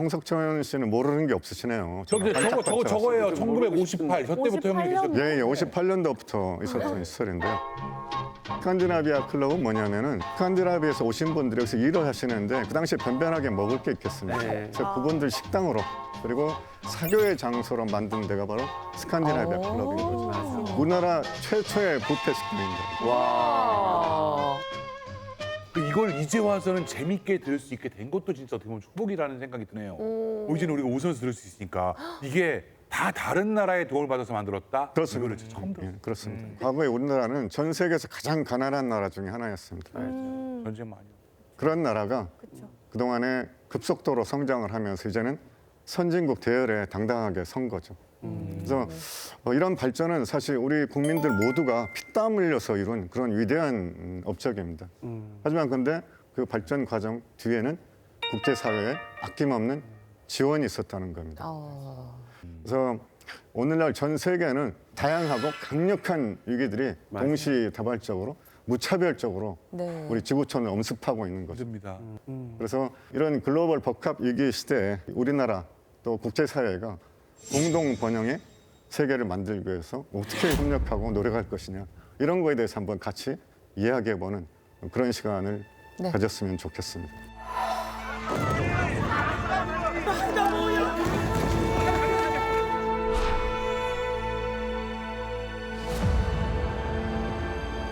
홍석천 씨는 모르는 게 없으시네요. 저거예요. 1958. 저 때부터 형님 계셨죠. 예, 58년도부터 있었던 시설인데요. 스칸디나비아 클럽은 뭐냐면은 스칸디나비아에서 오신 분들이 여기서 일을 하시는데 그 당시에 변변하게 먹을 게 있겠습니까? 그래서 그분들 식당으로 그리고 사교의 장소로 만든 데가 바로 스칸디나비아 클럽인 거죠. 우리나라 최초의 뷔페 식당입니다. 와. 이걸 이제 와서는 재밌게 들을 수 있게 된 것도 진짜 어떻게 보면 축복이라는 생각이 드네요. 이제는 우리가 웃어서 들을 수 있으니까 이게 다 다른 나라의 도움을 받아서 만들었다? 그렇습니다. 이거를 진짜 처음 들었어요. 예, 그렇습니다. 과거에 우리나라는 전 세계에서 가장 가난한 나라 중에 하나였습니다. 전쟁 많이. 그런 나라가 그동안에 급속도로 성장을 하면서 이제는 선진국 대열에 당당하게 선 거죠. 그래서 이런 발전은 사실 우리 국민들 모두가 피땀 흘려서 이룬 그런 위대한 업적입니다. 하지만 근데 그 발전 과정 뒤에는 국제사회의 아낌없는 지원이 있었다는 겁니다. 그래서 오늘날 전 세계는 다양하고 강력한 위기들이 동시다발적으로 무차별적으로 네. 우리 지구촌을 엄습하고 있는 거죠. 맞습니다. 그래서 이런 글로벌 복합 위기 시대에 우리나라 또 국제사회가 공동 번영의 세계를 만들기 위해서 어떻게 협력하고 노력할 것이냐 이런 거에 대해서 한번 같이 이야기해보는 그런 시간을 네. 가졌으면 좋겠습니다.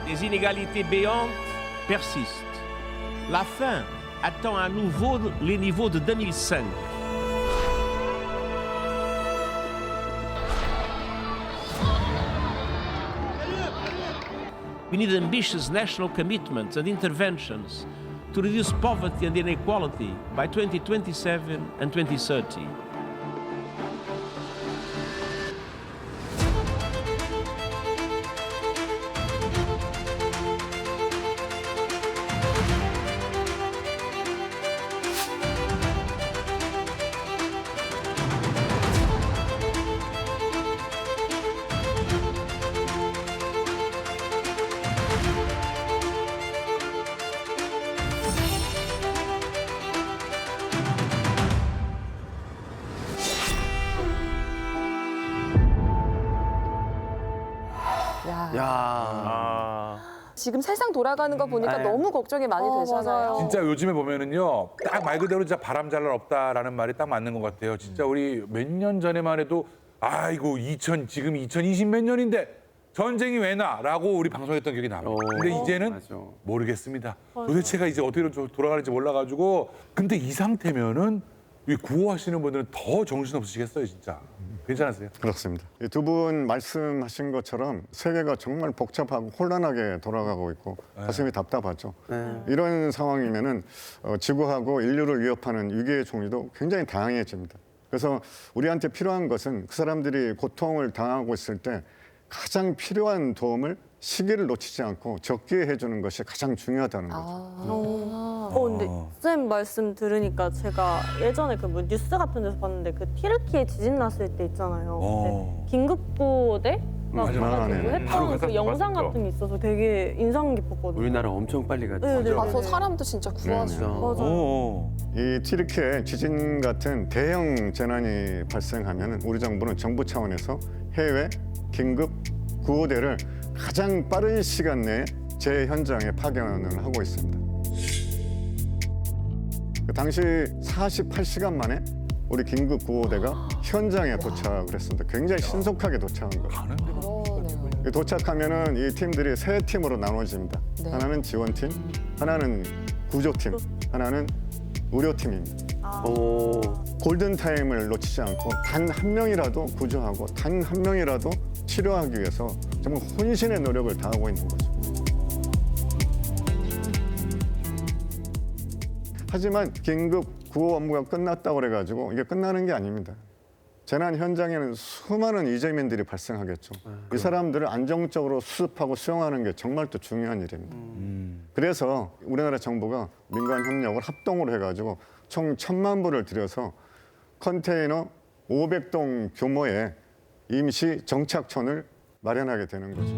Les inégalités béantes persistent. La faim attend à nouveau les niveaux de 2005. We need ambitious national commitments and interventions to reduce poverty and inequality by 2027 and 2030. 야. 지금 세상 돌아가는 거 보니까 네. 너무 걱정이 많이 되잖아요. 진짜 요즘에 보면은요, 딱 말 그대로 진짜 바람 잘 날 없다라는 말이 딱 맞는 것 같아요. 진짜 우리 몇 년 전에만 해도 아이고 지금 2020 몇 년인데 전쟁이 왜 나라고 우리 방송했던 기억이 나요. 근데 이제는 맞아. 모르겠습니다. 도대체가 이제 어떻게 돌아가는지 몰라가지고 근데 이 상태면은 이 구호하시는 분들은 더 정신 없으시겠어요, 진짜. 괜찮으세요? 그렇습니다. 두 분 말씀하신 것처럼 세계가 정말 복잡하고 혼란하게 돌아가고 있고 가슴이 답답하죠. 이런 상황이면은 지구하고 인류를 위협하는 위기의 종류도 굉장히 다양해집니다. 그래서 우리한테 필요한 것은 그 사람들이 고통을 당하고 있을 때 가장 필요한 도움을 시기를 놓치지 않고 적기에 해주는 것이 가장 중요하다는 거죠. 근데 쌤 말씀 들으니까 제가 예전에 그 뭐 뉴스 같은 데서 봤는데 그 튀르키예 지진 났을 때 있잖아요. 근데 긴급구호대 막 맞아, 맞아. 했던 바로 그 영상 봤었죠. 같은 게 있어서 되게 인상 깊었거든요. 우리나라 엄청 빨리 갔지. 네, 네. 가서 사람도 진짜 구하죠. 맞아요. 이 튀르키예 지진 같은 대형 재난이 발생하면 우리 정부는 정부 차원에서 해외 긴급 구호대를 가장 빠른 시간 내에 제 현장에 파견을 하고 있습니다. 그 당시 48시간 만에 우리 긴급 구호대가 현장에 도착을 했습니다. 굉장히 신속하게 도착한 거예요. 가는데 그러네요. 도착하면은 이 팀들이 세 팀으로 나눠집니다. 네. 하나는 지원팀, 하나는 구조팀, 하나는 의료팀입니다. 오. 골든 타임을 놓치지 않고 단 한 명이라도 구조하고 단 한 명이라도 치료하기 위해서 정말 혼신의 노력을 다하고 있는 거죠. 하지만 긴급 구호 업무가 끝났다고 그래가지고 이게 끝나는 게 아닙니다. 재난 현장에는 수많은 이재민들이 발생하겠죠. 이 사람들을 안정적으로 수습하고 수용하는 게 정말 또 중요한 일입니다. 그래서 우리나라 정부가 민간 협력을 합동으로 해가지고 총 1,000만 불을 들여서 컨테이너 500동 규모의 임시 정착촌을 마련하게 되는 거죠.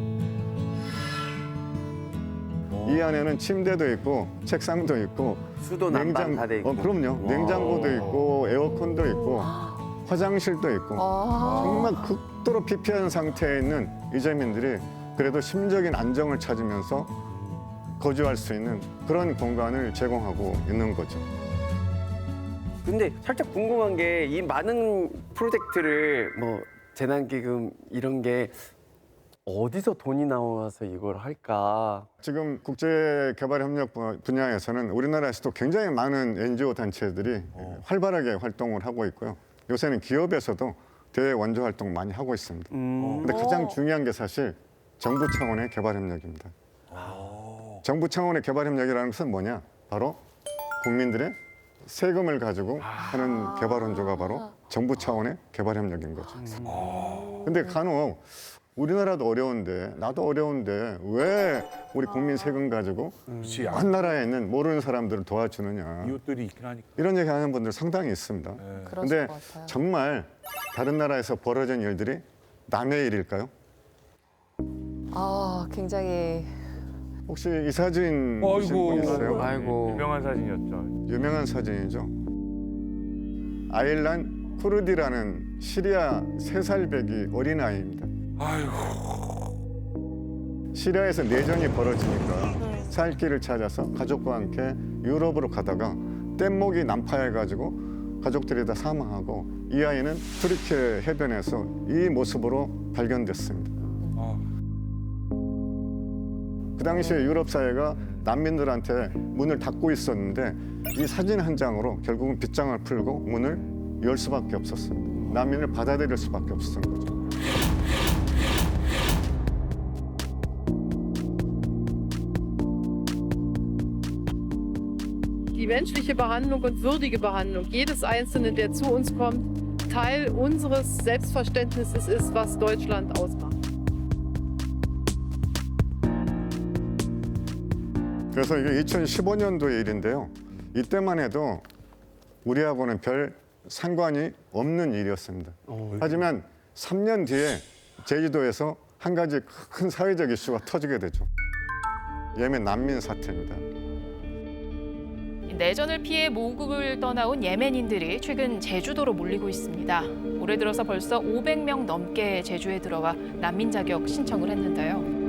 이 안에는 침대도 있고 책상도 있고 수도 난방 다 돼 있고. 그럼요. 냉장고도 있고 에어컨도 있고 화장실도 있고 정말 극도로 피폐한 상태에 있는 이재민들이 그래도 심적인 안정을 찾으면서 거주할 수 있는 그런 공간을 제공하고 있는 거죠. 근데 살짝 궁금한 게 이 많은 프로젝트를 뭐 재난기금 이런 게 어디서 돈이 나와서 이걸 할까? 지금 국제개발협력 분야에서는 우리나라에서도 굉장히 많은 NGO 단체들이 활발하게 활동을 하고 있고요. 요새는 기업에서도 대외 원조 활동 많이 하고 있습니다. 근데 가장 중요한 게 사실 정부 차원의 개발협력입니다. 정부 차원의 개발협력이라는 것은 뭐냐? 바로 국민들의 세금을 가지고 하는 개발 원조가 바로 정부 차원의 개발협력인 거죠. 근데 간혹 우리나라도 어려운데 나도 어려운데 왜 우리 국민 세금 가지고 그렇지. 한 나라에 있는 모르는 사람들을 도와주느냐 이웃들이 있긴 하니까. 이런 얘기하는 분들 상당히 있습니다. 근데 정말 다른 나라에서 벌어진 일들이 남의 일일까요? 굉장히 혹시 이 사진 보신 분 있어요? 아이고. 유명한 사진이었죠. 유명한 사진이죠. 아일란 쿠르디라는 시리아 3살배기 어린아이입니다. 아이고. 시리아에서 내전이 벌어지니까 살 길을 찾아서 가족과 함께 유럽으로 가다가 뗏목이 난파해가지고 가족들이 다 사망하고 이 아이는 투르키예 해변에서 이 모습으로 발견됐습니다. 그 당시에 유럽 사회가 난민들한테 문을 닫고 있었는데 이 사진 한 장으로 결국은 빗장을 풀고 문을 열 수밖에 없었습니다. 난민을 받아들일 수밖에 없었던 거죠. Die menschliche Behandlung und würdige Behandlung jedes Einzelnen, der zu uns kommt, Teil unseres Selbstverständnisses ist, was Deutschland ausmacht. 그래서 이게 2015년도의 일인데요. 이때만 해도 우리하고는 별 상관이 없는 일이었습니다. 하지만 3년 뒤에 제주도에서 한 가지 큰 사회적 이슈가 터지게 되죠. 예멘 난민 사태입니다. 내전을 피해 모국을 떠나온 예멘인들이 최근 제주도로 몰리고 있습니다. 올해 들어서 벌써 500명 넘게 제주에 들어와 난민 자격 신청을 했는데요.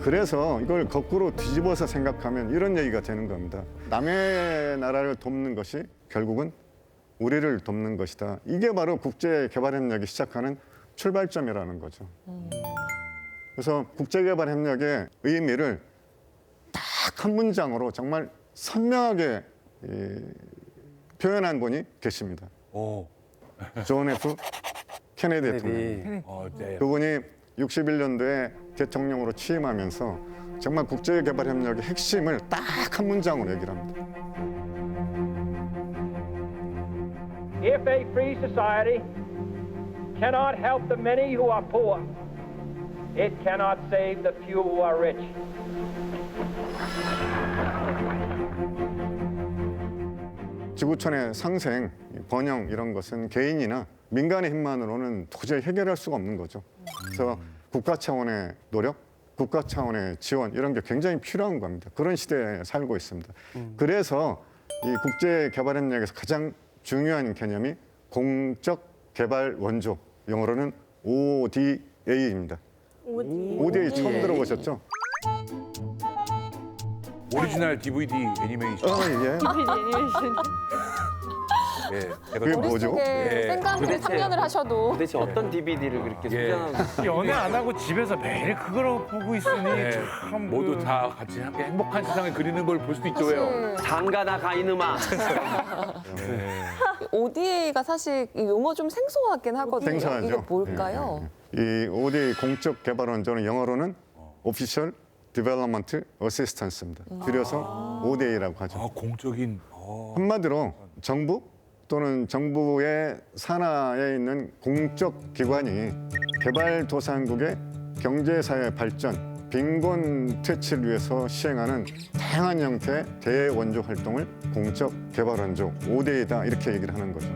그래서 이걸 거꾸로 뒤집어서 생각하면 이런 얘기가 되는 겁니다. 남의 나라를 돕는 것이 결국은 우리를 돕는 것이다. 이게 바로 국제개발협력이 시작하는 출발점이라는 거죠. 그래서 국제개발협력의 의미를 딱 한 문장으로 정말 선명하게 표현한 분이 계십니다. 존 F. 케네디 대통령. 네. 그분이 61년도에 대통령으로 취임하면서 정말 국제개발협력의 핵심을 딱 한 문장으로 얘기를 합니다. If a free society cannot help the many who are poor, it cannot save the few who are rich. 지구촌의 상생, 번영 이런 것은 개인이나 민간의 힘만으로는 도저히 해결할 수가 없는 거죠. 그래서 국가 차원의 노력, 국가 차원의 지원 이런 게 굉장히 필요한 겁니다. 그런 시대에 살고 있습니다. 그래서 이 국제개발협력에서 가장 중요한 개념이 공적 개발 원조, 영어로는 ODA입니다. ODA 처음 들어보셨죠? 오리지널 DVD 애니메이션. 예. 예. 그게 뭐죠? 머릿속에 생각을 3년을 하셔도 도대체 어떤 DVD를 그렇게 예. 소장하고 연애 안 하고 집에서 매일 그걸 보고 있으니 참 모두 다 같이 함께 행복한 세상을 그리는 걸 볼 수도 있죠, 왜요? 장가나 가이누마. ODA가 사실 이 용어 좀 생소하긴 하거든요. 생소하죠. 이게 뭘까요? 이 ODA 공적 개발 원조는 영어로는 Official Development Assistance입니다. 줄여서 ODA라고 하죠. 공적인. 한마디로 정부 또는 정부의 산하에 있는 공적 기관이 개발도상국의 경제사회 발전, 빈곤 퇴치를 위해서 시행하는 다양한 형태의 대원조 활동을 공적 개발 원조, ODA다 이렇게 얘기를 하는 거죠.